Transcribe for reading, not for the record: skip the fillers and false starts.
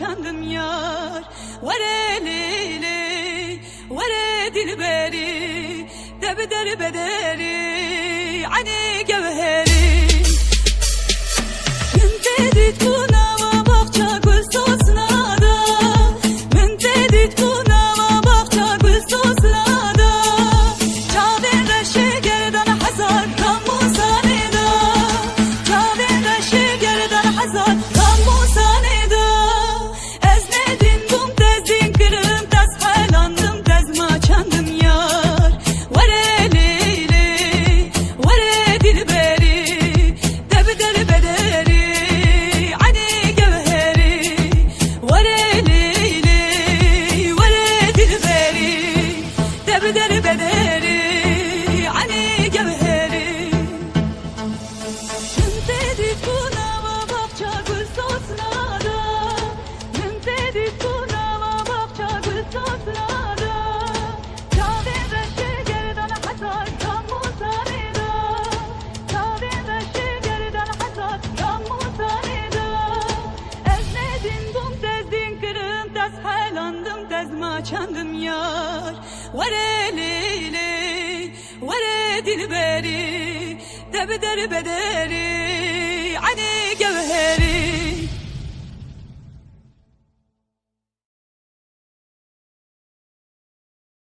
çandım yar. Vere leyli, vere dilberi, debder bederi, ani gevheri. Min dedit kunava bahçe gül soslada, min dedit kunava bahçe gül soslada. Çavin reşi gerdan hazar kamu sanida, çavin reşi gerdan hazar kamu sanida. Ez nedin bum tezdin kırım tez haylandım tez maçandım yar. Vere leyli, vere dilberi, debder bederi, ani gevheri. Vere leyli, vere dilberi, debder bederi, ani gevheri. Min dedit kunava bahçe gül soslada, min dedit kunava bahçe gül soslada. Çavin reşi gerdan hazar kamu sanida, çavin reşi gerdan hazar kamu sanida. Ez nedin bum tezdin kırım tez haylandım tez maçandım yar. Vere leyli, vere dilberi, debder bederi, ani gevheri.